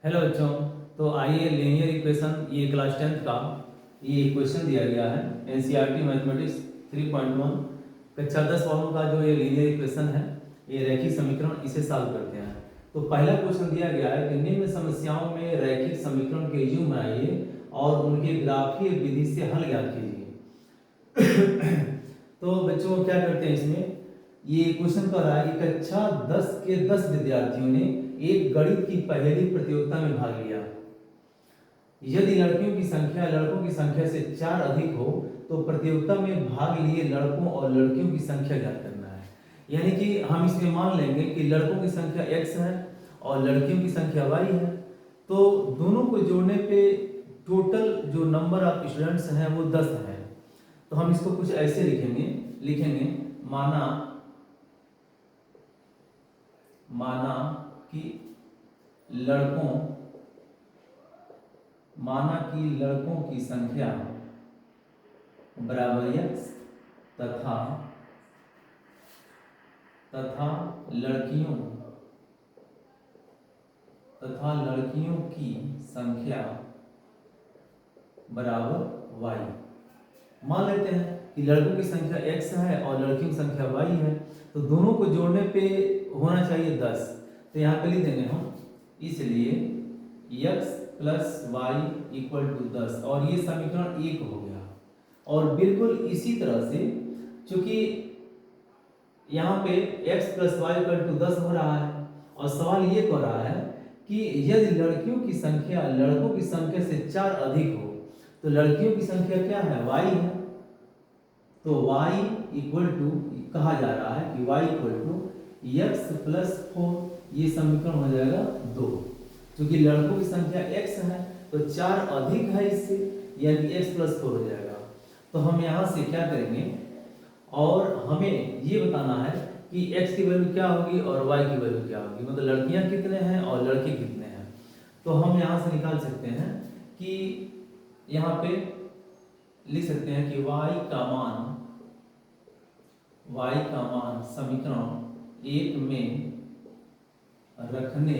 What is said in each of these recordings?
Hello बच्चों। तो आइए लीनियर इक्वेशन ये क्लास 10th का ये इक्वेशन दिया गया है एनसीईआरटी मैथमेटिक्स 3.1 कक्षा 10 वालों का जो ये लीनियर इक्वेशन है ये रैखिक समीकरण इसे सॉल्व करते हैं। तो पहला क्वेश्चन दिया गया है कि निम्न समस्याओं में रैखिक समीकरण के रिज्यूम बनाइए और उनके ग्राफीय विधि से हल ज्ञात कीजिए। तो बच्चों क्या करते हैं इसमें ये क्वेश्चन कर रहा है कि कक्षा 10 के 10 विद्यार्थियों ने एक गणित की पहेली प्रतियोगिता में भाग लिया। यदि लड़कियों की संख्या लड़कों की संख्या से 4 अधिक हो तो प्रतियोगिता में भाग लिए लड़कों और लड़कियों की संख्या ज्ञात करना है। यानी कि हम इसमें मान लेंगे कि लड़कों की संख्या x है और लड़कियों की संख्या y है। तो दोनों को जोड़ने पे टोटल जो नंबर ऑफ स्टूडेंट्स हैं वो 10 है। तो हम इसको कुछ ऐसे लिखेंगे माना कि लड़कों की संख्या बराबर x तथा लड़कियों की संख्या बराबर y। मान लेते हैं कि लड़कों की संख्या x है और लड़कियों की संख्या y है। तो दोनों को जोड़ने पे होना चाहिए 10। तो यहाँ पे लिख देंगे हम, इसलिए x plus Y equal to 10 और ये समीकरण 1 हो गया। और बिल्कुल इसी तरह से चूंकि यहाँ पे x plus Y equal to 10 हो रहा है और सवाल ये कर रहा है कि यदि लड़कियों की संख्या लड़कों की संख्या से 4 अधिक हो तो लड़कियों की संख्या क्या है, y है। तो y इक्वल टू कहा जा रहा है कि y equal to x plus 4, ये समीकरण हो जाएगा 2। क्योंकि लड़कों की संख्या x है तो 4 अधिक है इससे, यानी x प्लस 4 हो जाएगा। तो हम यहाँ से क्या करेंगे और हमें ये बताना है कि x की वैल्यू क्या होगी और y की वैल्यू क्या होगी, मतलब लड़कियां कितने हैं और लड़के कितने हैं। तो हम यहाँ से निकाल सकते हैं कि यहाँ पे लिख सकते हैं कि y का मान समीकरण 1 में रखने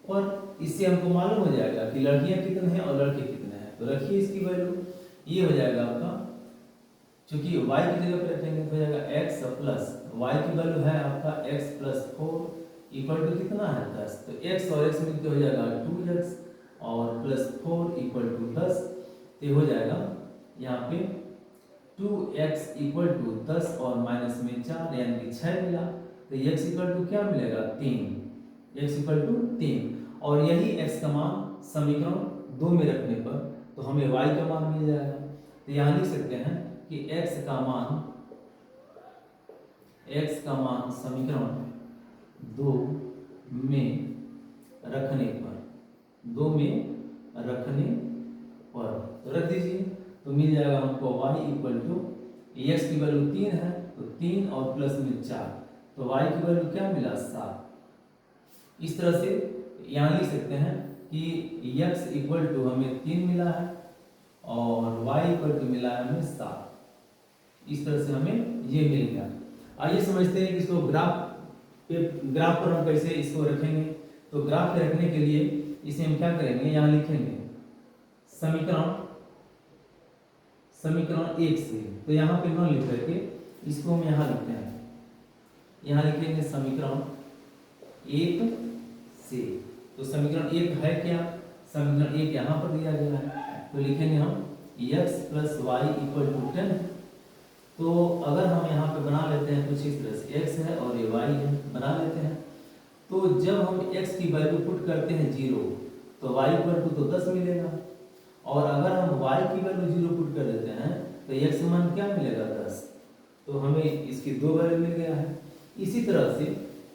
पर इससे हमको मालूम हो जाएगा कि लड़कियां कितने हैं और लड़के कितने हैं। तो रखिए इसकी वैल्यू, ये हो जाएगा आपका, चूंकि y की जगह पे रखेंगे तो हो जाएगा x प्लस y की वैल्यू है आपका x प्लस 4 इक्वल टू कितना है 10। तो x और x मिलकर हो जाएगा 2x और प्लस 4 इक्वल टू 10। तो हो जाएगा यहाँ पे 2x इक्वल टू 10 और माइनस में 4 यानी कि 6 मिला। तो x इक्वल टू क्या मिलेगा 3, x इक्वल टू 3। और यही x का मान समीकरण 2 में रखने पर तो हमें y का मान मिल जाएगा। तो यहाँ लिख सकते हैं कि x का मान समीकरण 2 में रखने पर तो रख दीजिए। तो मिल जाएगा हमको y इक्वल टू x की वैल्यू 3 है तो 3 और प्लस में 4, तो y की वैल्यू क्या मिला 7। इस तरह से यहाँ लिख सकते हैं कि x इक्वल टू हमें 3 मिला है और y इक्वल टू मिला है हमें 7। इस तरह से हमें ये मिल गया। आइए समझते हैं कि इसको ग्राफ पर हम कैसे इसको रखेंगे। तो ग्राफ पे रखने के लिए इसे हम क्या करेंगे, यहाँ लिखेंगे समीकरण 1 से। तो यहाँ पे न लिख करके इसको हम यहाँ लिखते हैं, यहाँ लिखेंगे समीकरण 1 से। तो समीकरण 1 है क्या, समीकरण 1 यहाँ पर दिया गया है। तो लिखेंगे हम x plus Y equal to 10। तो अगर हम यहाँ पे बना लेते हैं कुछ इस तरह से, x है और ये y है, बना लेते हैं। तो जब हम x की वैल्यू पुट करते हैं 0 तो y इक्वल टू तो 10 मिलेगा। और अगर हम y की वैल्यू 0 पुट कर देते हैं तो x मान क्या मिलेगा 10। तो हमें इसकी 2 वैल्यू मिल गया है। इसी तरह से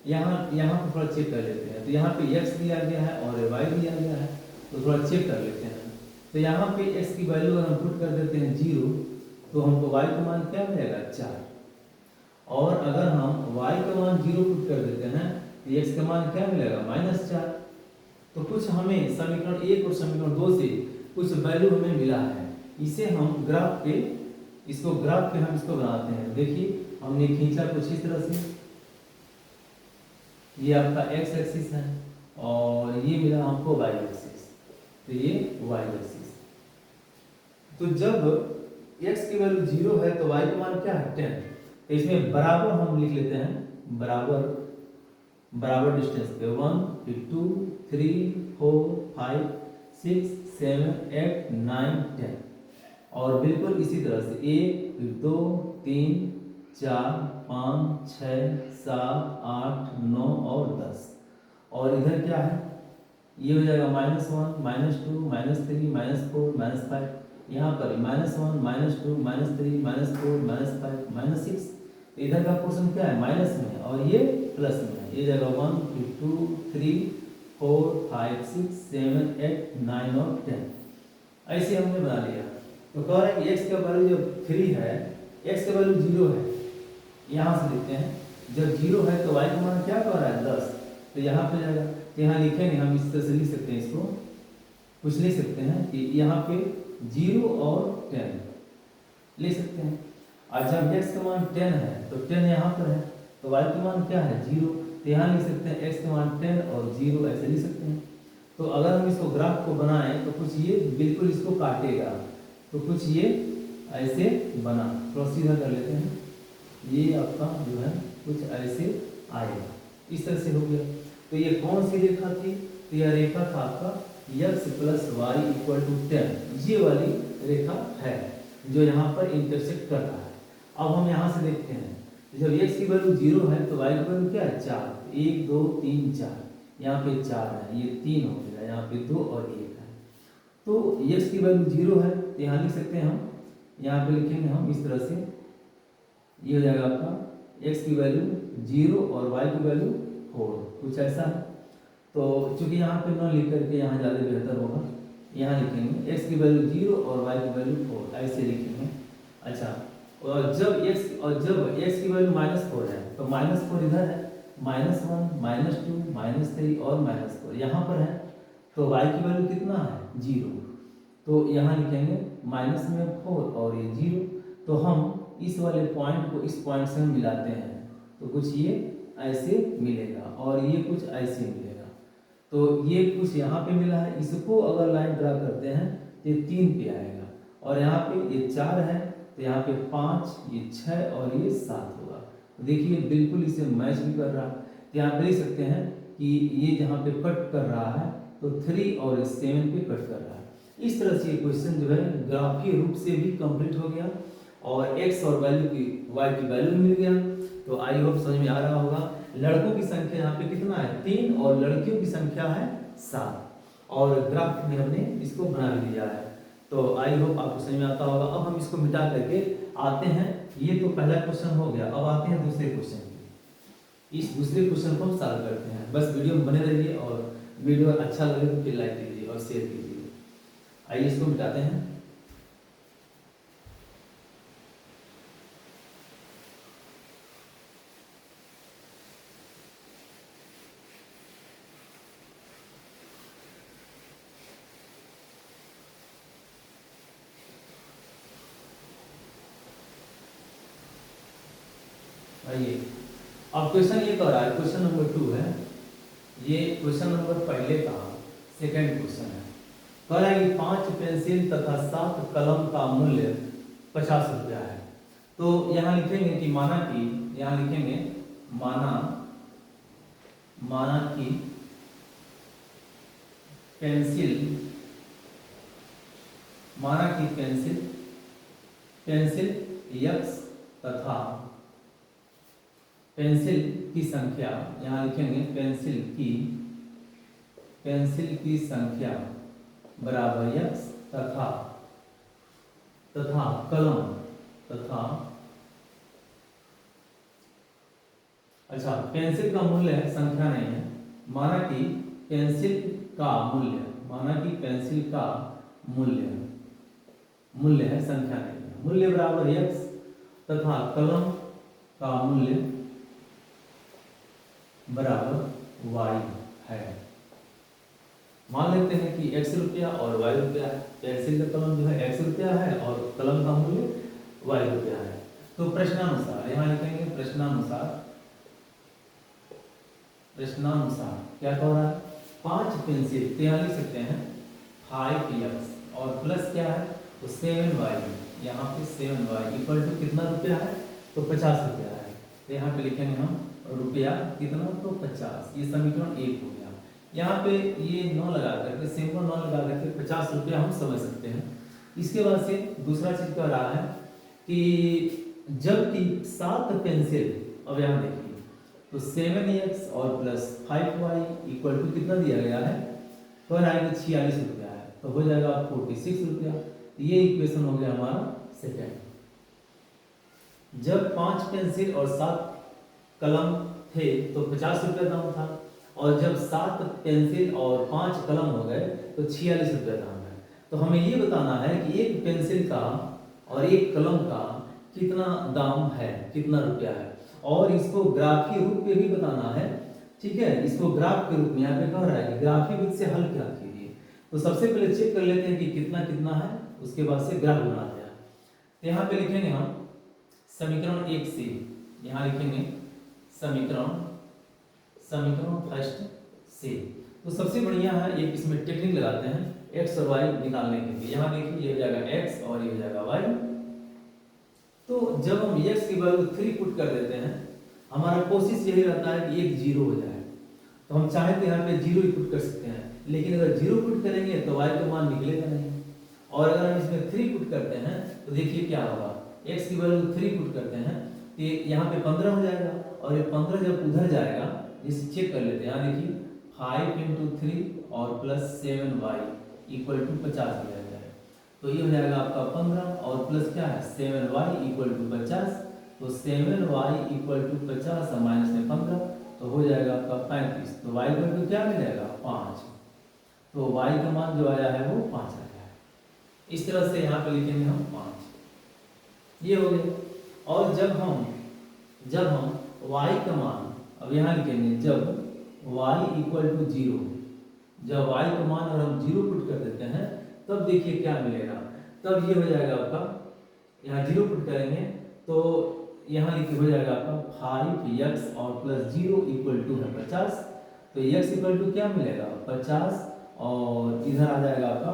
यहाँ पर थोड़ा चेक कर लेते हैं। तो यहाँ पे x दिया गया है और y दिया गया है, तो थोड़ा चेक कर लेते हैं। तो यहाँ पे x की वैल्यू अगर हम पुट कर देते हैं 0 तो हमको y का मान क्या मिलेगा 4। और अगर हम y का मान 0 पुट कर देते हैं तो x का मान क्या मिलेगा -4। तो कुछ हमें समीकरण 1 और समीकरण 2 से कुछ वैल्यू हमें मिला है। इसे हम ग्राफ पे हम इसको बनाते हैं। देखिए हमने खींचा कुछ इस तरह से, ये आपका x एक्सिस है और ये मिला हमको वाई एक्सिस, तो ये वाई एक्सिस। तो जब x की वैल्यू 0 है तो y का मान क्या है 10, तो इसमें बराबर हम लिख लेते हैं, बराबर बराबर डिस्टेंस पे 1 फिर 2 3 4 5 6 7 8 9 10, और बिल्कुल इसी तरह से 1 फिर 2 3 4 5 6 7 8 9 और 10, और इधर क्या है, ये हो जाएगा -1 -2 -3 -4 -5, यहाँ पर -1 -2 -3 -4 -5 -6, इधर का पोर्शन क्या है माइनस में है और ये प्लस में है, ये जाएगा 1 फिर 2 3 4 5 6 7 8 9 और 10, ऐसे हमने बना लिया। तो कह रहे हैं कि x का वैल्यू जब 3 है, x का वैल्यू 0 है, यहाँ से लिखते हैं जब 0 है तो y का मान क्या कह रहा है 10, तो यहाँ पे जाएगा, तो यहाँ लिखेंगे हम इस तरह से लिख सकते हैं, इसको कुछ लिख सकते हैं कि यहाँ पे 0 और 10 लिख सकते हैं, और जब x का मान 10 है तो 10 यहाँ पर है, तो y का मान क्या है 0, तो यहाँ लिख सकते हैं x का मान 10 और 0 ऐसे लिख सकते हैं। तो अगर हम इसको ग्राफ को बनाएं तो कुछ ये बिल्कुल इसको काटेगा, तो कुछ ये ऐसे बना, थोड़ा सीधा कर लेते हैं, ये आपका जो है कुछ ऐसे आएगा, इस तरह से हो गया। तो ये कौन सी रेखा थी, तो यह रेखा था आपका x + y = 10, ये वाली रेखा है जो यहाँ पर इंटरसेक्ट कर रहा है। अब हम यहाँ से देखते हैं, जब x की वैल्यू 0 है तो y की वैल्यू क्या है 4, 1 2 3 4, यहाँ पे 4 है, ये 3 हो गया, यहाँ पे 2 और 1 है, तो x की वैल्यू 0 है, तो यहाँ लिख सकते हैं हम, यहाँ पे लिखेंगे हम इस तरह से, ये हो जाएगा आपका x की वैल्यू 0 और y की वैल्यू 4, कुछ ऐसा है। तो चूंकि यहाँ पे न लिख करके यहाँ ज़्यादा बेहतर होगा, यहाँ लिखेंगे x की वैल्यू 0 और y की वैल्यू 4, ऐसे लिखेंगे। अच्छा, और जब x की वैल्यू -4 है तो -4 इधर है, -1 -2 -3 और -4 यहाँ पर है, तो y की वैल्यू कितना है 0, तो यहाँ लिखेंगे माइनस में 4 और ये 0, तो हम इस वाले पॉइंट को इस पॉइंट से हम मिलाते हैं, तो कुछ ये ऐसे मिलेगा और ये कुछ ऐसे मिलेगा, तो ये कुछ यहाँ पे मिला है, इसको अगर लाइन ड्रा करते हैं तो ये 3 पे आएगा, और यहाँ पे ये 4 है, तो यहाँ पे 5, ये 6 और ये 7 होगा। तो देखिए बिल्कुल इसे मैच भी कर रहा है, तो यहाँ पे देख सकते हैं कि ये जहाँ पे कट कर रहा है तो 3 और 7 पे कट कर रहा है। इस तरह से ये क्वेश्चन जो है ग्राफीय रूप से भी कंप्लीट हो गया, और x और वैल्यू की y की वैल्यू मिल गया। तो आई होप समझ में आ रहा होगा। लड़कों की संख्या यहाँ पे कितना है 3 और लड़कियों की संख्या है 7, और ग्राफ में हमने इसको बना भी दिया है। तो आई होप आपको समझ में आता होगा। अब हम इसको मिटा करके आते हैं, ये तो पहला क्वेश्चन हो गया, अब आते हैं दूसरे क्वेश्चन पे। इस दूसरे क्वेश्चन को हम सॉल्व करते हैं। बस वीडियो में बने रहिए, और वीडियो अच्छा लगे तो फिर लाइक कीजिए और शेयर कीजिए। आइए इसको मिटाते हैं। आइए, अब क्वेश्चन ये कह रहा है, क्वेश्चन नंबर 2 है, ये क्वेश्चन नंबर पहले का सेकंड क्वेश्चन है। कह रहा है कि 5 पेंसिल तथा 7 कलम का मूल्य 50 रुपया है। तो यहाँ लिखेंगे कि माना कि, यहाँ लिखेंगे माना कि पेंसिल x तथा पेंसिल की संख्या, यहाँ लिखेंगे पेंसिल की संख्या बराबर x तथा कलम अच्छा, पेंसिल का मूल्य है, संख्या नहीं है। माना कि पेंसिल का मूल्य है, संख्या नहीं है। मूल्य बराबर x तथा कलम का मूल्य बराबर y है। मान लेते हैं कि x रुपया और y रुपया है। पेंसिल का कलम जो है x रुपया है और कलम का मूल्य y रुपया है। तो प्रश्नानुसार यहाँ लिखेंगे, प्रश्नानुसार क्या कह रहा है 5 पेंसिल, तो यहाँ लिख सकते हैं 5x और प्लस क्या है तो 7y, यहाँ पे 7y इक्वल टू कितना रुपया है तो 50 रुपया है। तो यहाँ पे लिखेंगे हम रुपया कितना तो 50। ये समीकरण 1 हो गया। यहाँ पे ये 9 लगा करके सिंपल 9 लगा करके 50 रुपया हम समझ सकते हैं। इसके बाद से दूसरा चीज कह रहा है कि जबकि 7 पेंसिल, अब यहाँ देखिए तो 7x और प्लस 5y इक्वल टू कितना दिया गया है पर आएगा 46 रुपया है, तो हो जाएगा 46 रुपया। ये इक्वेशन हो गया हमारा सेकेंड। जब 5 पेंसिल और 7 कलम थे तो 50 रुपया दाम था, और जब 7 पेंसिल और 5 कलम हो गए तो 46 रुपया दाम है। तो हमें ये बताना है कि एक पेंसिल का और एक कलम का कितना दाम है, कितना रुपया है, और इसको ग्राफीय रूप में भी बताना है। ठीक है, इसको ग्राफ के रूप में यहाँ पे कह रहा है कि ग्राफीय विधि से हल क्या कीजिए। तो सबसे पहले चेक कर लेते हैं कि कितना कितना है, उसके बाद से ग्राफ बनाते हैं। तो यहाँ पे लिखेंगे हम समीकरण 1 से, यहाँ लिखेंगे समीकरण फर्स्ट से। तो सबसे बढ़िया है एक इसमें टेक्निक लगाते हैं x और y निकालने के लिए। यहाँ देखिए ये हो जाएगा x और ये हो जाएगा y। तो जब हम x की वैल्यू 3 पुट कर देते हैं, हमारा कोशिश यही रहता है कि एक 0 हो जाए। तो हम चाहे तो यहाँ पे 0 ही पुट कर सकते हैं, लेकिन अगर 0 पुट करेंगे तो y का मान निकलेगा नहीं। और अगर हम इसमें 3 पुट करते हैं तो देखिए क्या होगा, x की वैल्यू 3 पुट करते हैं तो यहाँ पे 15 हो जाएगा, और ये 15 जब उधर जाएगा, इसे चेक कर लेते हैं। यहाँ देखिए 5 × 3 और प्लस 7y इक्वल टू 50 दिया गया है। तो ये हो जाएगा आपका 15 और प्लस क्या है 7y इक्वल टू 50। तो 7y इक्वल टू 50 और माइनस में 15 तो हो जाएगा आपका 35। तो y इक्वल टू क्या मिलेगा 5। तो y का मान जो आया है वो 5 आया है। इस तरह से यहाँ पे लिखेंगे हम 5, ये हो गया। और जब हम y का मान, अब यहाँ लिखेंगे जब y इक्वल टू 0, जब y का मान और हम 0 पुट कर देते हैं तब देखिए क्या मिलेगा। तब ये हो जाएगा आपका, यहाँ 0 पुट करेंगे तो यहाँ लिखिए हो जाएगा आपका 5x और प्लस 0 इक्वल टू है 50। तो x इक्वल टू क्या मिलेगा 50, और इधर आ जाएगा आपका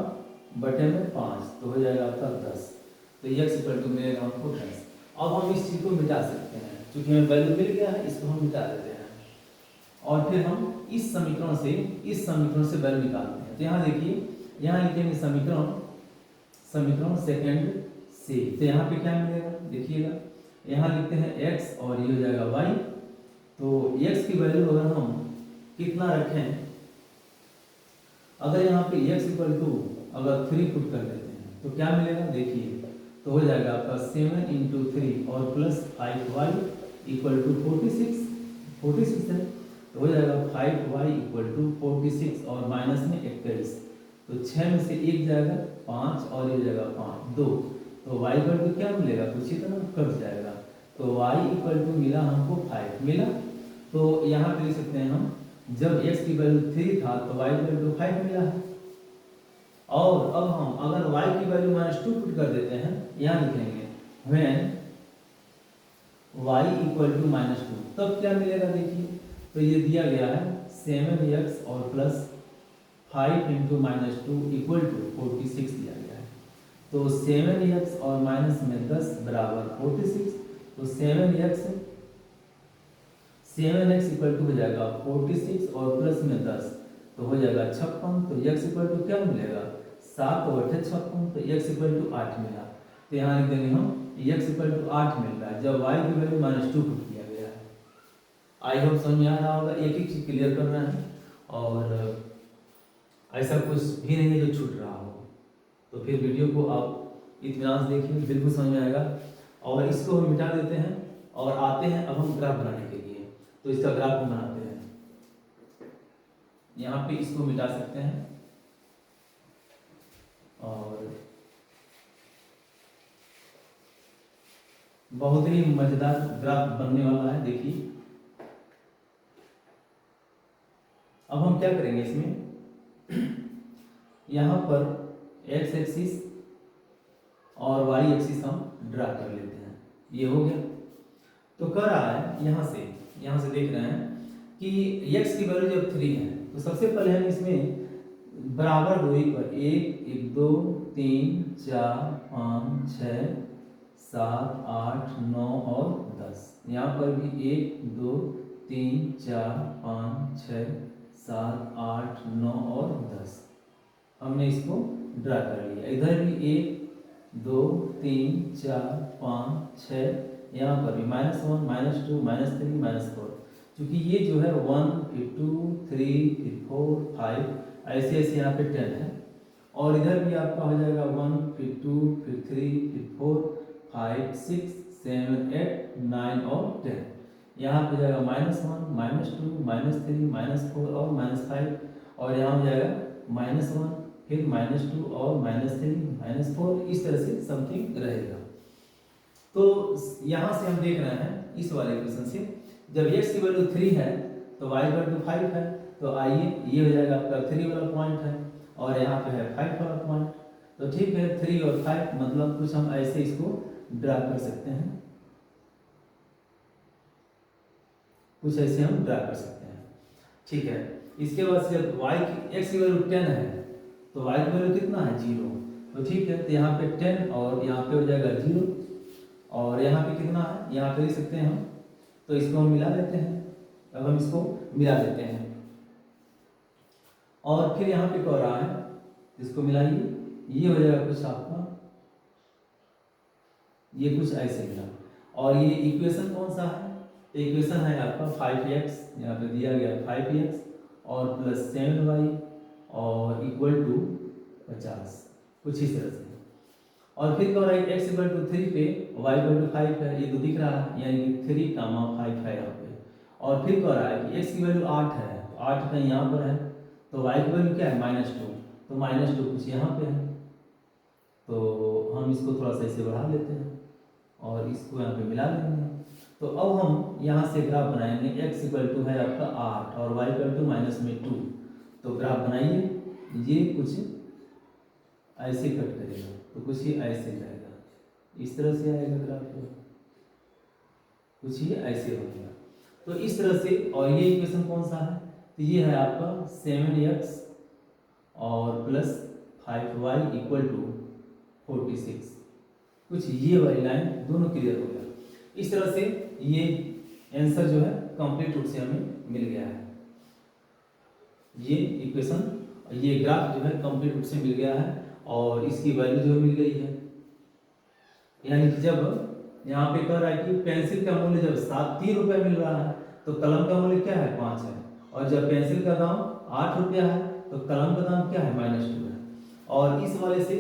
बटे में 5, तो हो जाएगा आपका 10। तो x इक्वल टू मिलेगा हमको 10। अब हम इस चीज को मिटा सकते हैं, क्योंकि हमें वैल्यू मिल गया है, इसको हम मिटा देते हैं और फिर हम इस समीकरण से वैल्यू निकालते हैं। तो यहाँ देखिए, यहाँ लिखेंगे समीकरण सेकंड से। तो यहाँ पे क्या मिलेगा देखिएगा, यहाँ लिखते हैं x और ये हो जाएगा y। तो x की वैल्यू अगर हम कितना रखें, अगर यहाँ पे x इक्वल टू अगर 3 पुट कर देते हैं तो क्या मिलेगा देखिए, तो हो जाएगा आपका 7 × 3 और प्लस 5y इक्वल टू 46 है। तो हो जाएगा 5y इक्वल टू 46 और माइनस में 21। तो 6 में से 1 जाएगा 5 और ये जाएगा 5 2। तो y इक्वल टू क्या मिलेगा, कुछ ही तरह कट जाएगा। तो y इक्वल टू मिला हमको 5 मिला। तो यहाँ पे लिख सकते हैं हम, जब x की वैल्यू 3 था तो y इक्वल टू 5 मिला है। और अब हम अगर y की वैल्यू -2 पुट कर देते हैं, यहाँ लिखेंगे when y इक्वल टू -2, तब क्या मिलेगा देखिए। तो ये दिया गया है 7x और प्लस 5 × -2 इक्वल टू 46 दिया गया है। तो 7x और माइनस में 10 बराबर 46। तो 7x इक्वल टू हो जाएगा 46 और प्लस में 10 तो हो जाएगा 56। तो x इक्वल टू क्या मिलेगा 7 और 8 56। तो x इक्वल टू 8 मिला। तो यहाँ लिख देंगे हम x इक्वल टू 8 मिल रहा है जब y की वैल्यू -2 पुट किया गया है। आई होप समझ में आ रहा होगा, एक एक चीज क्लियर करना है और ऐसा कुछ भी नहीं है जो छूट रहा हो। तो फिर वीडियो को आप इत्मीनान से देखिए, बिल्कुल समझ में आएगा। और इसको हम मिटा देते हैं और आते हैं अब हम ग्राफ बनाने के लिए। तो इसका ग्राफ हम बनाते हैं, यहाँ पे इसको मिटा सकते हैं और बहुत ही मजेदार ग्राफ बनने वाला है। देखिए अब हम क्या करेंगे, इसमें यहाँ पर x एक्सिस और y एक्सिस हम ड्रा कर लेते हैं। ये हो गया। तो कह रहा है यहाँ से देख रहे हैं कि x की वैल्यू जब 3 है तो सबसे पहले हम इसमें बराबर दूरी पर 1 1 2 3 4 5 6 7 8 9 और 10, यहाँ पर भी 1 2 3 4 5 6 7 8 9 और 10 हमने इसको ड्रा कर लिया। इधर भी 1 2 3 4 5 6, यहाँ पर भी -1 -2 -3 -4, क्योंकि ये जो है 1 फिर 2 3 फिर 4 5 ऐसे ऐसे यहाँ पे 10 है। और इधर भी आपका हो जाएगा 1 फिर 2 फिर 3 फिर 4 5 6 7 8 9 और 10, यहाँ पे जाएगा -1 -2 -3 -4 और -5, और यहाँ हो जाएगा -1 फिर -2 और -3 -4, इस तरह से समथिंग रहेगा। तो यहाँ से हम देख रहे हैं इस वाले क्वेश्चन से, जब x की वैल्यू 3 है तो y की वैल्यू 5 है, तो आइए ये हो जाएगा आपका 3 वाला पॉइंट है और यहाँ पे है 5 वाला पॉइंट। तो ठीक है, 3 और 5 मतलब कुछ हम ऐसे इसको ड्रा कर सकते हैं, कुछ ऐसे हम ड्रा कर सकते हैं। ठीक है, इसके बाद से जब x की वैल्यू 10 है तो y की वैल्यू कितना है 0, तो ठीक है, तो यहाँ पे 10 और यहाँ पे हो जाएगा 0, और यहाँ पे कितना है यहाँ पे देख सकते हैं हम, तो इसको हम मिला देते हैं। अब हम इसको मिला देते हैं और फिर यहाँ पे कह रहा है इसको मिलाइए, ये हो जाएगा कुछ आपका, ये कुछ ऐसे मिला। और ये इक्वेशन कौन सा है, इक्वेशन है आपका 5x, यहाँ पे दिया गया 5x और प्लस 7y और इक्वल टू 50, कुछ इस तरह से। और फिर कह रहा है x इक्वल टू 3 पे y इक्वल टू 5 है, ये तो दिख रहा है, यानी कि 3 कामा 5 है यहाँ पे। और फिर कह रहा है कि x की वैल्यू 8 है, तो 8 कहीं यहाँ पर है, तो y की वैल्यू क्या है -2, तो -2 कुछ यहाँ पे है, तो हम इसको थोड़ा सा इसे बढ़ा लेते हैं और इसको यहाँ पे मिला लेंगे। तो अब हम यहाँ से ग्राफ बनाएंगे, x इक्वल टू है आपका 8 और y इक्वल टू -2, तो ग्राफ बनाइए, ये कुछ ऐसे कट करेगा, तो कुछ ये ऐसे जाएगा, इस तरह से आएगा ग्राफ, कुछ ये ऐसे हो गया। तो इस तरह से, और ये इक्वेशन कौन सा है, तो ये है आपका 7x और प्लस 5y इक्वल टू 46, कुछ ये वाली लाइन दोनों क्लियर हो गया। इस तरह से ये आंसर जो है कंप्लीट रूप से हमें मिल गया है, ये इक्वेशन, ये ग्राफ जो है कंप्लीट रूप से मिल गया है और इसकी वैल्यू जो मिल गई है। यानी कि जब यहाँ पे कह रहा है कि पेंसिल का मूल्य जब 3 रुपया मिल रहा है तो कलम का मूल्य क्या है 5 है, और जब पेंसिल का दाम 8 रुपया है तो कलम का दाम क्या है -2 है। और इस वाले से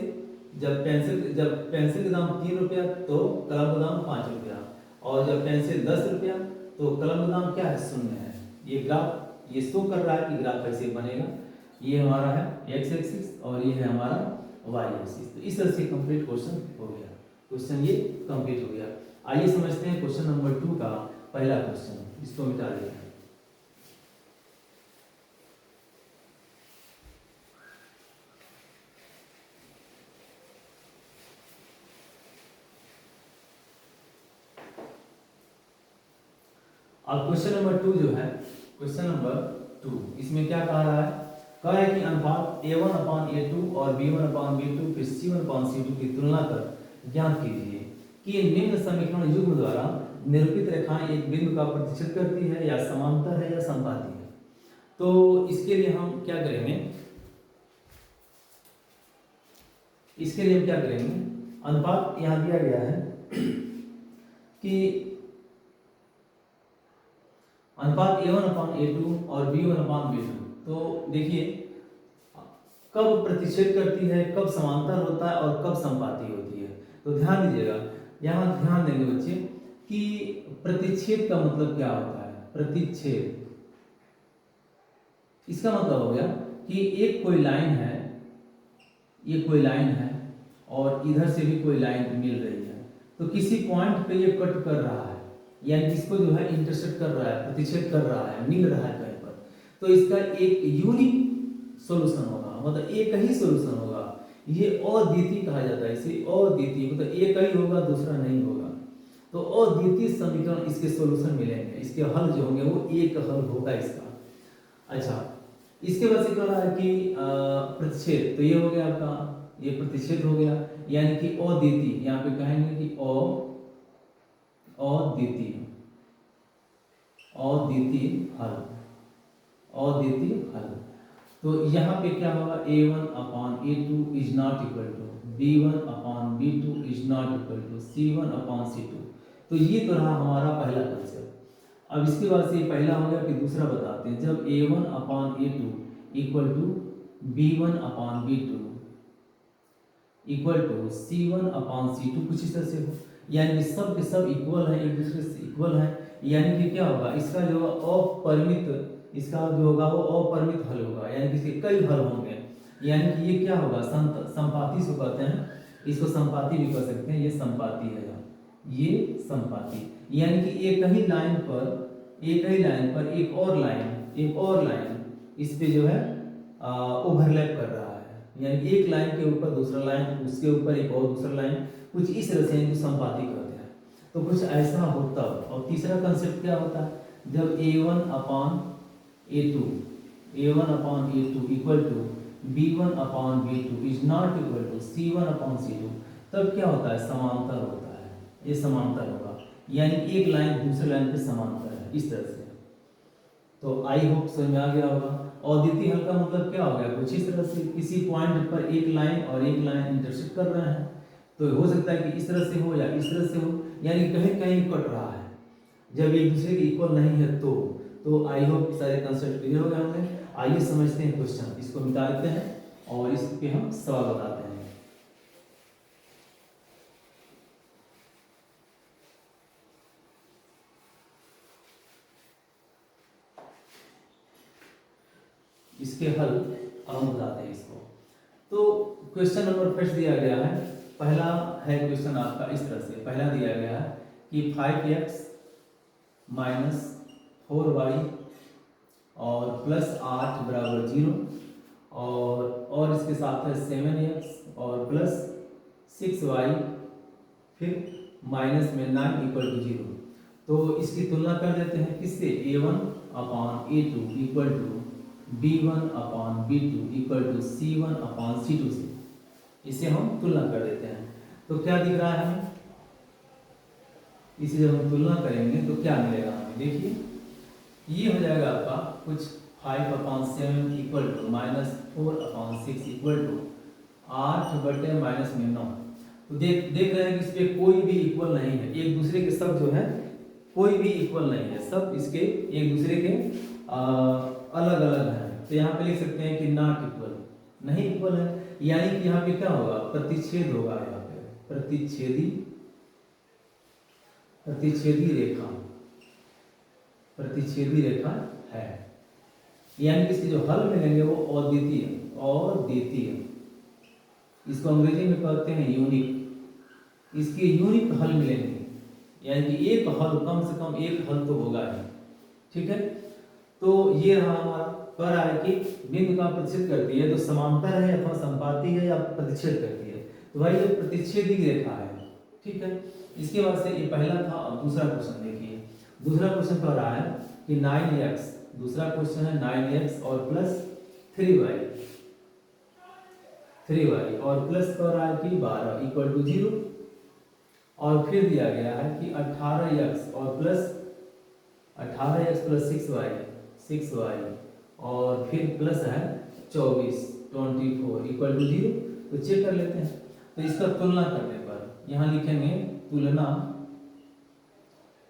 जब पेंसिल का दाम 3 रुपया तो कलम का दाम 5 रुपया, और जब पेंसिल 10 रुपया तो कलम का दाम क्या है 0 है। ये ग्राफ ये शो कर रहा है कि ग्राफ कैसे बनेगा। ये हमारा है x एक्सिस और ये है हमारा y एक्सिस। तो इस तरह से कंप्लीट क्वेश्चन हो गया, क्वेश्चन ये कंप्लीट हो गया। आइए समझते हैं क्वेश्चन नंबर 2 का पहला क्वेश्चन, इसको मिटा देते हैं। अब क्वेश्चन नंबर 2 जो है, क्वेश्चन नंबर 2, इसमें क्या कह रहा है, कह रहा है कि अनुपात a1/a2 और b1/b2 फिर c1/c2 की तुलना कर ज्ञात कीजिए कि निम्न समीकरण युग्म द्वारा निरूपित रेखाएं एक बिंदु का प्रतिच्छेद करती है या समांतर है या समपाती है। तो इसके लिए हम क्या करेंगे, इसके लिए हम क्या करेंगे, अनुपात यहाँ दिया गया है कि अनुपात a1/a2 और b1/b2, तो देखिए कब प्रतिच्छेद करती है, कब समांतर होता है और कब समपाती होती है। तो ध्यान दीजिएगा, यहाँ ध्यान देंगे बच्चे कि प्रतिच्छेद का मतलब क्या होता है। प्रतिच्छेद, इसका मतलब हो गया कि एक कोई लाइन है, ये कोई लाइन है और इधर से भी कोई लाइन मिल रही है, तो किसी पॉइंट पे ये कट कर रहा है, यानी इसको जो है इंटरसेक्ट कर रहा है, प्रतिच्छेद कर रहा है, मिल रहा है कहीं पर, तो इसका एक यूनिक सॉल्यूशन होगा, मतलब एक ही सॉल्यूशन होगा। ये अद्वितीय कहा जाता है इसे, अद्वितीय मतलब एक ही होगा दूसरा नहीं होगा। तो अद्वितीय समीकरण इसके सॉल्यूशन मिलेंगे, इसके हल जो होंगे वो एक हल होगा इसका। अच्छा, इसके बाद से क्या हो रहा है कि प्रतिच्छेद, तो ये हो गया आपका, ये प्रतिच्छेद हो गया, यानी कि अद्वितीय, यहाँ पे कहेंगे कि अद्वितीय, अद्वितीय हल, अद्वितीय हल। तो यहाँ पे क्या होगा, A1 upon A2 is not equal to B1 upon B2 is not equal to C1 upon C2। तो ये तो रहा हमारा पहला कंसेप्ट। अब इसके बाद से ये पहला हो गया, फिर दूसरा बताते हैं। जब A1 upon A2 equal to B1 upon B2 equal to C1 upon C2, कुछ इस तरह से हो, यानी कि सब के सब इक्वल है, एक दूसरे से इक्वल है, यानी कि क्या होगा, इसका जो अपरिमित, इसका जो होगा वो अपरिमित हल होगा, यानी कि इसके कई हल होंगे, यानी कि ये क्या होगा, संपाती से कहते हैं, इसको संपाती भी कह सकते हैं, ये संपाती है, ये संपाती, यानी कि एक ही लाइन पर, एक ही लाइन पर एक और लाइन इस पे जो है ओवरलैप कर रहा है, यानी एक लाइन के ऊपर दूसरा लाइन, उसके ऊपर एक और दूसरा लाइन, कुछ इस तरह से इनको संपाती कहते हैं। तो कुछ ऐसा होता है। और तीसरा कंसेप्ट क्या होता है, जब A1 upon A2 equal to B1 upon B2 is not equal to C1 upon C2, तब क्या होता है, समांतर होता है, ये समांतर होगा, यानी एक लाइन दूसरे लाइन पे समांतर है, इस तरह से। तो आई होप समझ में आ गया होगा। अद्वितीय हल का मतलब क्या हो गया, कुछ इस तरह से, किसी पॉइंट पर एक लाइन और एक लाइन इंटरसेक्ट कर रहे हैं, तो हो सकता है कि इस तरह से हो या इस तरह से हो, यानी कहीं कहीं कट रहा है, जब एक दूसरे के इक्वल नहीं है तो आई होप सारे कंसेप्ट क्लियर हो गए होंगे। आइए समझते हैं क्वेश्चन, इसको मिटा देते हैं और इस पे हम सवाल बताते हैं। इसके हल अब हम बताते हैं इसको। तो क्वेश्चन नंबर फर्स्ट दिया गया है, पहला है क्वेश्चन आपका इस तरह से, पहला दिया गया है कि 5x माइनस 4y और प्लस 8 बराबर 0, और इसके साथ है 7x और प्लस 6y, फिर माइनस में 9 इक्वल टू 0। तो इसकी तुलना कर देते हैं किससे, A1 upon A2 equal to B1 upon B2 equal to C1 upon C2 से, इसे हम तुलना कर देते हैं। तो क्या दिख रहा है हमें, इसे जब हम तुलना करेंगे तो क्या मिलेगा हमें, देखिए ये हो जाएगा आपका कुछ 5 upon 7 equal to minus 4 upon 6 equal to 8 बटे माइनस में 9। तो देख रहे हैं कि इस पे कोई भी इक्वल नहीं है, एक दूसरे के सब जो है कोई भी इक्वल नहीं है, सब इसके एक दूसरे के अलग अलग है। तो यहाँ पे लिख सकते हैं कि नॉट इक्वल, नहीं इक्वल है, यानी कि यहाँ पे क्या होगा, प्रतिच्छेद होगा, यहाँ पे प्रतिच्छेदी रेखा है, यानी कि इसके जो हल मिलेंगे वो अद्वितीय, इसको अंग्रेजी में कहते हैं यूनिक, इसके यूनिक हल मिलेंगे, यानी कि एक हल, कम से कम एक हल तो होगा ही, ठीक है। तो ये रहा हमारा, कह रहा है कि बिंदु का प्रतिच्छेद करती है, तो समांतर है अथवा संपाती है या प्रतिच्छेद करती है, तो भाई ये प्रतिच्छेदी रेखा है, ठीक है। इसके बाद से ये पहला था। और दूसरा क्वेश्चन देखिए, दूसरा क्वेश्चन कह रहा है कि 9x, दूसरा क्वेश्चन है 9x और प्लस 3y और प्लस कह रहा है कि 12 इक्वल टू 0, और फिर दिया गया है कि 18x और प्लस 6y और फिर प्लस है 24 इक्वल टू 0। तो चेक कर लेते हैं। तो इसका तुलना करने पर यहाँ लिखेंगे तुलना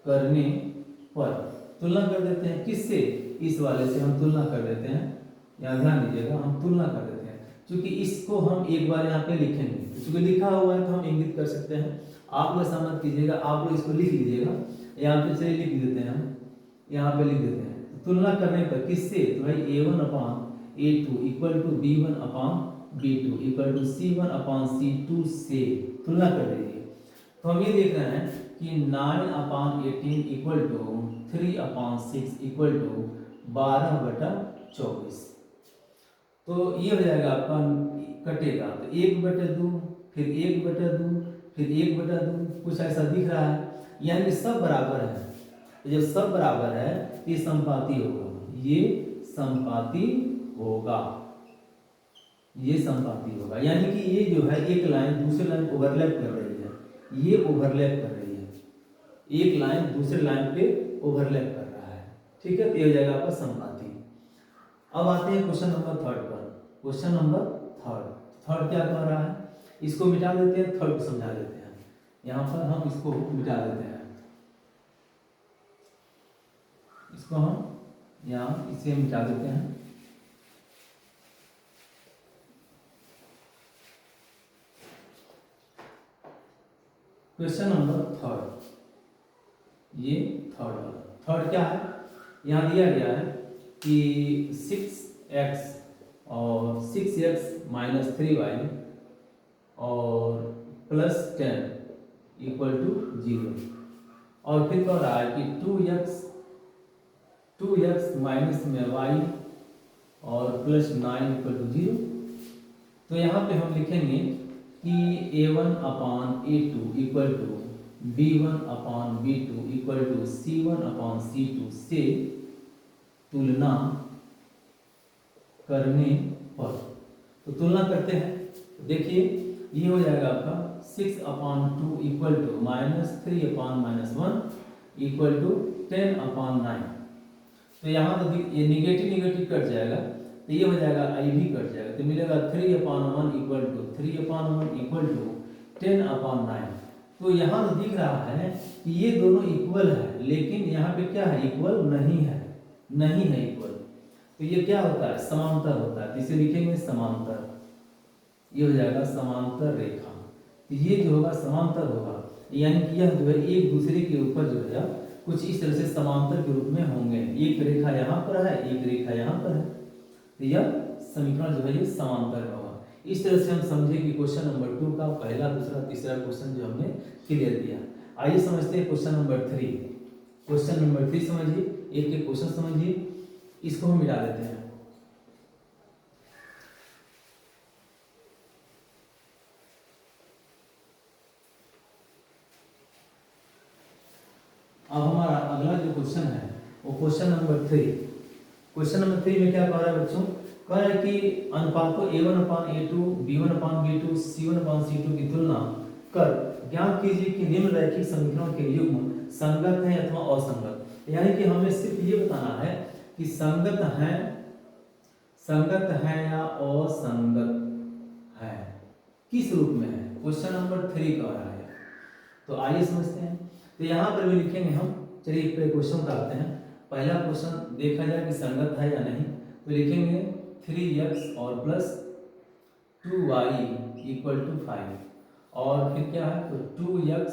करने पर, तुलना कर देते हैं किससे, इस वाले से हम तुलना कर देते हैं, यहाँ ध्यान दीजिएगा, हम तुलना कर देते हैं, क्योंकि इसको हम एक बार यहाँ पे लिखेंगे, क्योंकि लिखा हुआ है तो हम इंगित कर सकते हैं, आप लोग ऐसा मत कीजिएगा, आप लोग इसको लिख लीजिएगा, यहाँ पे चलिए लिख देते हैं, हम यहाँ पे लिख देते हैं। तुलना करने पर किससे, तो भाई A1 upon A2 equal to B1 upon B2 equal to C1 upon C2 से तुलना कर दीजिए। तो हम ये देख रहे हैं कि 9 upon 18 equal to 3 upon 6 equal to 12/24। तो ये हो जाएगा आपका, कटेगा तो 1/2, फिर 1/2, फिर 1/2, कुछ ऐसा दिख रहा है, यानी सब बराबर है। जब सब बराबर है ये संपाती होगा, ये संपाती होगा, ये संपाती होगा। यानी कि ये जो है एक लाइन दूसरे लाइन ओवरलैप कर रही है, ये ओवरलैप कर रही है, एक लाइन दूसरे लाइन पे ओवरलैप कर रहा है। ठीक है, तो ये हो जाएगा आपका संपाती। अब आते हैं क्वेश्चन नंबर 3 पर। क्वेश्चन नंबर 3 क्या कह रहा है, इसको मिटा देते हैं, 3 को समझा देते हैं। यहाँ पर हम इसको मिटा देते हैं, इसको हम यहाँ इसे मिटा देते हैं। क्वेश्चन नंबर 3, ये 3 क्या है, यहाँ दिया गया है कि 6x और 6x माइनस 3y और प्लस 10 इक्वल टू 0, और फिर कह रहा है कि 2x माइनस में y और प्लस 9 इक्वल टू 0। तो यहाँ पे हम लिखेंगे कि a1 upon a2 equal to b1 upon b2 equal to c1 upon c2 से तुलना करने पर। तो तुलना करते हैं, देखिए ये हो जाएगा आपका 6 upon 2 equal to minus 3 upon minus 1 equal to 10 upon 9। तो यहाँ तो ये निगेटिव कट जाएगा, तो ये हो जाएगा आई भी कट जाएगा, तो मिलेगा 3 upon 1 equal to 3 upon 1 equal to 10 upon 9। तो यहाँ तो दिख रहा है कि ये दोनों इक्वल है, लेकिन यहाँ पे क्या है, इक्वल नहीं है, नहीं है इक्वल। तो ये क्या होता है, समांतर होता है, इसे लिखेंगे समांतर, ये हो जाएगा समांतर रेखा। तो ये जो होगा समांतर होगा, यानी कि यह जो है एक दूसरे के ऊपर जो है कुछ इस तरह से समांतर के रूप में होंगे, एक रेखा यहाँ पर है, एक रेखा यहाँ पर है, तो यह समीकरण जो है ये समांतर होगा। इस तरह से हम समझे कि क्वेश्चन नंबर 2 का पहला, दूसरा, तीसरा क्वेश्चन जो हमने क्लियर किया। आइए समझते हैं क्वेश्चन नंबर 3। क्वेश्चन नंबर 3 समझिए, एक एक क्वेश्चन समझिए, इसको हम मिटा देते हैं। अब हमारा अगला जो क्वेश्चन है वो क्वेश्चन नंबर 3। क्वेश्चन नंबर 3 में क्या कह रहा है बच्चों, कह रहा है कि अनुपातों a1 upon a2, b1 upon b2, c1 upon c2 की तुलना कर ज्ञात कीजिए कि निम्नलिखित समीकरणों के युग्म संगत है अथवा असंगत। यानी कि हमें सिर्फ ये बताना है कि संगत है या असंगत है, किस रूप में है, क्वेश्चन नंबर 3 कह रहा है। तो आइए समझते हैं। तो यहाँ पर भी लिखेंगे हम, चलिए पहले क्वेश्चन करते हैं। पहला क्वेश्चन देखा जाए कि संगत है या नहीं, तो लिखेंगे 3x और प्लस 2y इक्वल टू 5, और फिर क्या है, तो 2x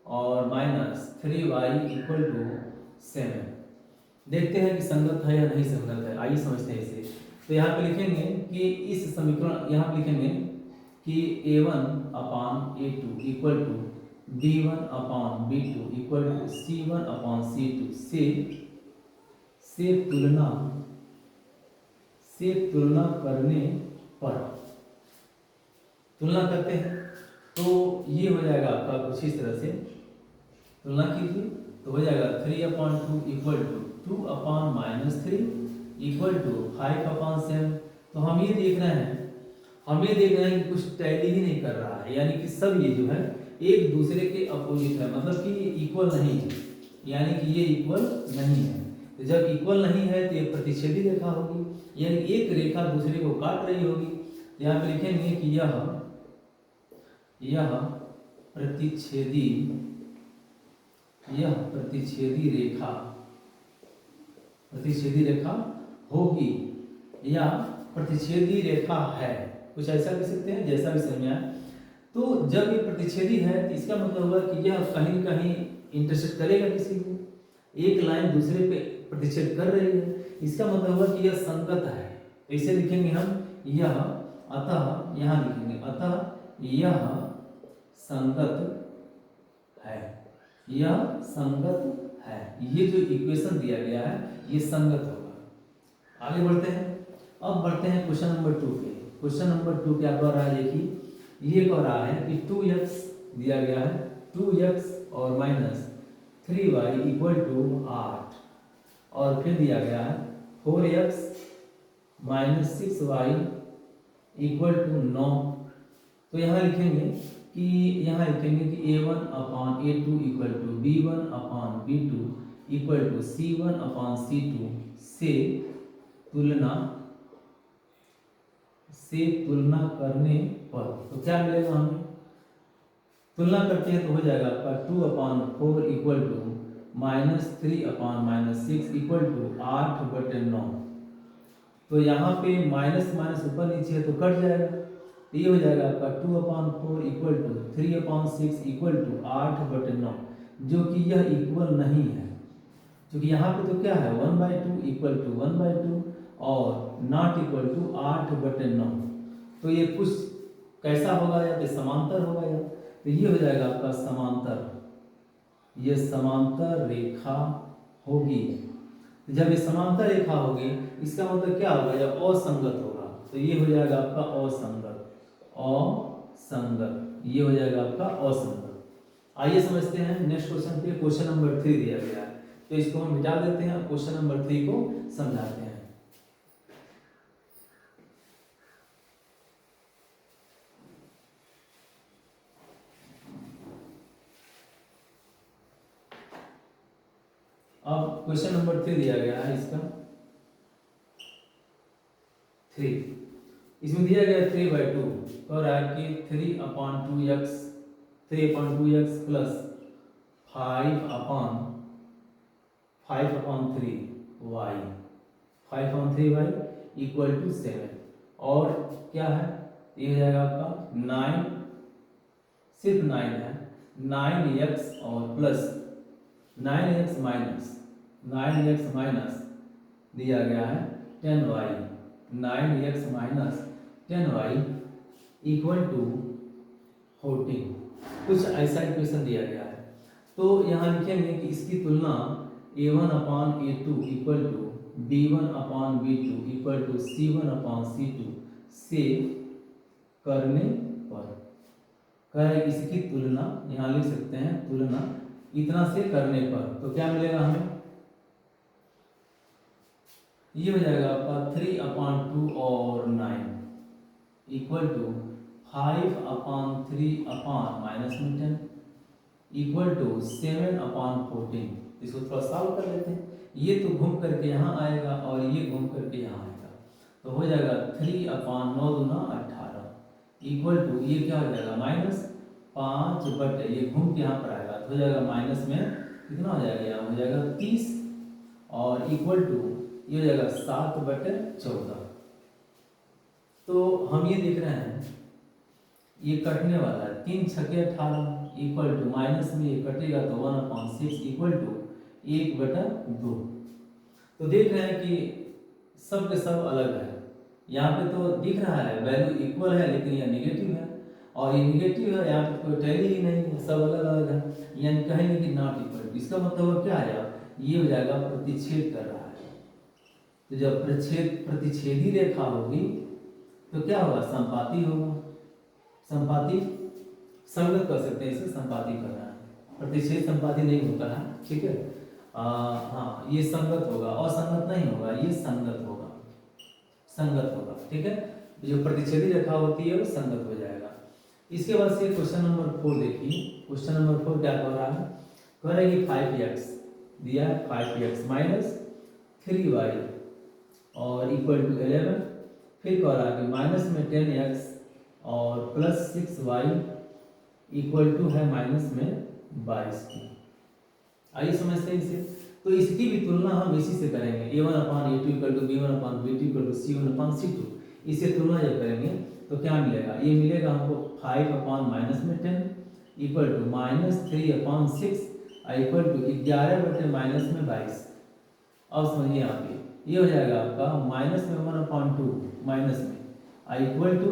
और माइनस 3y इक्वल टू 7। देखते हैं कि संगत है या नहीं संगत है, आइए समझते हैं इसे। तो यहाँ पे लिखेंगे कि इस समीकरण, यहाँ पे लिखेंगे कि a1 upon a2 equal to b1 upon b2 equal to c1 upon c2 से तुलना करने पर। तुलना करते हैं तो ये हो जाएगा आपका कुछ इस तरह से, तुलना कीजिए तो हो जाएगा 3 upon 2 equal to 2 upon minus 3 equal to 5 upon 7। तो हम ये देख रहे हैं कि कुछ टैली ही नहीं कर रहा है, यानी कि सब ये जो है एक दूसरे के अपोजिट है, मतलब कि ये इक्वल नहीं है, यानी कि ये इक्वल नहीं है। तो जब इक्वल नहीं है तो ये प्रतिच्छेदी रेखा होगी, यानी एक रेखा दूसरे को काट रही होगी। यहाँ पे लिखेंगे कि यह प्रतिच्छेदी रेखा होगी या प्रतिच्छेदी रेखा है, कुछ ऐसा कह सकते हैं, जैसा भी समझ में आए। तो जब ये प्रतिच्छेदी है तो इसका मतलब हुआ कि यह कहीं न कहीं इंटरसेक्ट करेगा किसी को, एक लाइन दूसरे पे प्रतिच्छेद कर रही है, इसका मतलब हुआ कि यह संगत है। इसे लिखेंगे हम यह, अतः यहाँ लिखेंगे अतः यह संगत है, यह संगत है। ये जो इक्वेशन दिया गया है ये संगत होगा। आगे बढ़ते हैं, अब बढ़ते हैं क्वेश्चन नंबर 2 पे। क्वेश्चन नंबर 2 क्या कह रहा है, देखिए ये कह रहा है कि 2x दिया गया है, 2x और माइनस 3y इक्वल टू 8, और फिर दिया गया है 4x -6y इक्वल टू 9। तो यहाँ लिखेंगे कि a1 upon a2 equal to b1 upon b2 equal to c1 upon c2 से तुलना करने पर तो क्या मिलेगा हमें? तुलना करते हैं तो हो जाएगा आपका 2/4 इक्वल टू -3/6 इक्वल टू 8/9। तो यहाँ पे माइनस माइनस ऊपर नीचे है तो कट जाएगा, तो ये हो जाएगा आपका 2/4 इक्वल टू 3/6 इक्वल टू 8/9, जो कि यह इक्वल नहीं है, क्योंकि यहाँ पे तो क्या है 1/2 इक्वल टू 1/2 और नॉट इक्वल टू 8/9। तो ये कुछ कैसा होगा, या तो समांतर होगा, या तो ये हो जाएगा आपका समांतर, ये समांतर रेखा होगी। जब ये समांतर रेखा होगी इसका मतलब क्या होगा, यह असंगत होगा, तो ये हो जाएगा आपका असंगत, ये हो जाएगा आपका असंगत। आइए समझते हैं नेक्स्ट क्वेश्चन पे। क्वेश्चन नंबर 3 दिया गया है, तो इसको हम मिटा देते हैं, क्वेश्चन नंबर 3 को समझाते हैं। अब क्वेश्चन नंबर 3 दिया गया है, इसका 3, इसमें दिया गया 3/2 और आगे 3/2x plus 5/3y equal to 7, और क्या है ये हो जाएगा आपका 9, सिर्फ 9 है, 9x और प्लस 9x माइनस दिया गया है 10y, 9x minus 10y equal to 14। कुछ ऐसा इक्वेशन दिया गया है, तो यहाँ लिखेंगे कि इसकी तुलना a1/a2 equal to b1/b2 equal to c1/c2 से करने पर, कह रहे इसकी तुलना, यहाँ लिख सकते हैं तुलना इतना से करने पर, तो क्या मिलेगा हमें, ये हो जाएगा आपका 3/2 और 9 इक्वल टू 5/3/-10 इक्वल टू 7/14। इसको थोड़ा सॉल्व कर लेते हैं, ये तो घूम करके यहाँ आएगा और ये घूम करके यहाँ आएगा, तो हो जाएगा 3/9×18 इक्वल टू, ये क्या हो जाएगा -5/, ये घूम के यहाँ पर आएगा, तो हो जाएगा माइनस में कितना हो जाएगा, यहाँ हो जाएगा 30 और इक्वल टू ये हो जाएगा 7/14। तो हम ये देख रहे हैं ये कटने वाला है, 3 छके 18 इक्वल टू माइनस में ये कटेगा तो 1/6 इक्वल टू 1/2। तो देख रहे हैं कि सब के सब अलग है, यहाँ पे तो दिख रहा है वैल्यू इक्वल है, लेकिन यह नेगेटिव है, और ये नेगेटिव है, यहाँ पे कोई टैली ही नहीं है, सब अलग अलग है, यानी कहेंगे कि नॉट इक्वल। इसका मतलब क्या आया, ये हो जाएगा प्रतिच्छेद कर रहा है। तो जब प्रतिच्छेदी रेखा होगी तो क्या होगा, संपाती होगा, संपाती संगत कर सकते हैं, इसे संपाती करना है, प्रतिच्छेद संपाती नहीं होता है, ठीक है। हाँ ये संगत होगा, असंगत नहीं होगा, ये संगत होगा, ठीक है। जो प्रतिच्छेदी रेखा होती है वो संगत हो जाएगा। इसके बाद से क्वेश्चन नंबर 4 देखिए, क्वेश्चन नंबर 4 क्या कह रहा है, कह रहा है कि 5x दिया है, 5x माइनस 3y और इक्वल टू 11, फिर कह रहा है कि माइनस में 10x और प्लस 6y इक्वल टू है माइनस में 22 की। आइए समझते हैं इसे। तो इसकी भी तुलना हम इसी से करेंगे, a1/a2 equal to b1/b2 equal to c1/c2। इसे तुलना जब करेंगे तो क्या मिलेगा, ये मिलेगा हमको 5/-10 इक्वल टू -3/6 इक्वल टू 11/-22। अब समझिए आप ये हो जाएगा आपका माइनस में 1/2 माइनस में इक्वल टू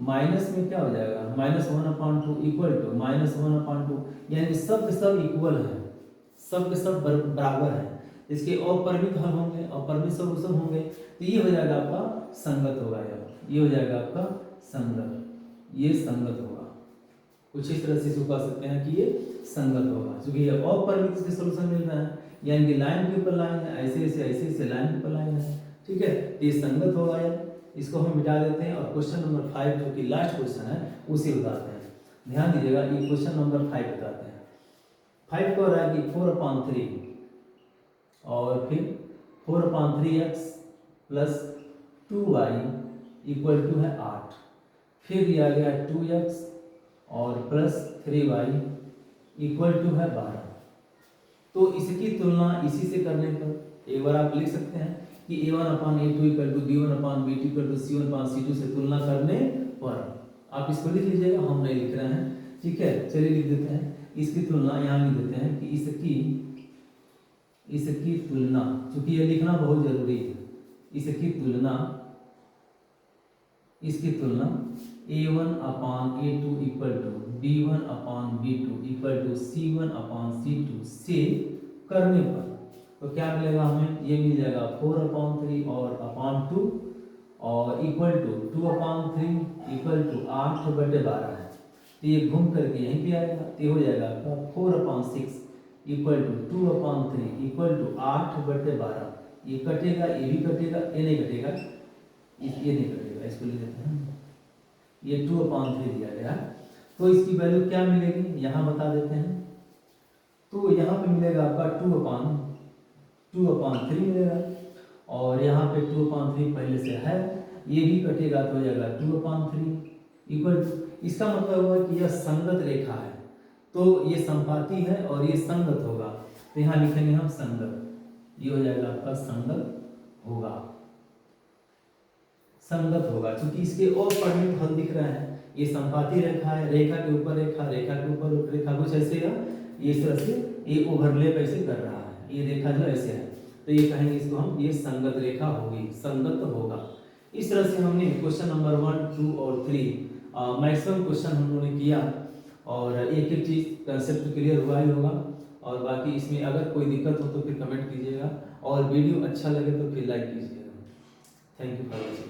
माइनस में क्या हो जाएगा -1/2 इक्वल टू -1/2, यानी सब के सब इक्वल है, सब के सब बराबर है। इसके अपरिमित हल होंगे, अपरिमित सॉल्यूशन होंगे, तो ये हो जाएगा आपका संगत होगा, ये हो जाएगा आपका संगत, ये संगत होगा। कुछ इस तरह से इसको कह सकते हैं कि ये संगत होगा, क्योंकि ये अपरिमित के सॉल्यूशन मिल रहा है, यानी कि लाइन के ऊपर लाइन है, ऐसे ऐसे लाइन के ऊपर लाइन है, ठीक है, ये संगत होगा यार, इसको हम मिटा देते हैं और क्वेश्चन नंबर 5 जो कि लास्ट क्वेश्चन है उसे बताते हैं। ध्यान दीजिएगा, ये क्वेश्चन नंबर 5 बताते हैं। 5 को रहा है कि 4/3 और फिर 4/3x plus 2y equal to है 8, फिर दिया गया 2x और प्लस 3y इक्वल टू है 12। तो इसकी तुलना इसी से करने पर एक बार आप लिख सकते हैं कि a1/a2 equal to b1/b2 equal to c1/c2 से तुलना करने पर आप इसको लिख लीजिएगा, हम नहीं लिख रहे हैं, ठीक है। चलिए लिख देते हैं, इसकी तुलना यहाँ लिख देते हैं कि इसकी तुलना, क्योंकि ये लिखना बहुत जरूरी है, इसकी तुलना a1/a2 equal to b1/b2 equal to c1/c2 से करने पर तो क्या मिलेगा हमें, ये मिल जाएगा 4/3 और अपॉन 2 और इक्वल टू 2/3 इक्वल टू 8/12 है। तो ये घूम करके यहीं पे आएगा, तो हो जाएगा आपका 4/6 इक्वल टू 2/3 इक्वल टू 8/12। ये कटेगा, ये भी कटेगा, ये नहीं कटेगा, ये नहीं कटेगा, इसको लिख देते हैं। ये 2/3 दिया गया, तो इसकी वैल्यू क्या मिलेगी यहाँ बता देते हैं। तो यहाँ पे मिलेगा आपका 2/3 मिलेगा और यहाँ पे 2/3 पहले से है, ये भी कटेगा तो हो जाएगा 2/3 इक्वल टू, इसका मतलब हुआ कि यह संगत रेखा है, तो ये संपाती है और ये संगत होगा, तो यहाँ लिखेंगे हम संगत, ये हो जाएगा आपका संगत होगा क्योंकि इसके अपर्णित हल दिख रहे हैं। ये संपाती रेखा है, रेखा के ऊपर रेखा, रेखा के ऊपर रेखा, कुछ ऐसे है, ये इस तरह से ये ओवरलैप ऐसे कर रहा है, ये रेखा जो ऐसे है, तो ये कहेंगे इसको हम, ये संगत रेखा होगी, संगत होगा। इस तरह से हमने क्वेश्चन नंबर 1, 2 और 3 मैक्सिमम क्वेश्चन हम लोगों ने किया और एक एक चीज कंसेप्ट क्लियर हुआ ही होगा। और बाकी इसमें अगर कोई दिक्कत हो तो फिर कमेंट कीजिएगा और वीडियो अच्छा लगे तो फिर लाइक कीजिएगा। Thank you for watching.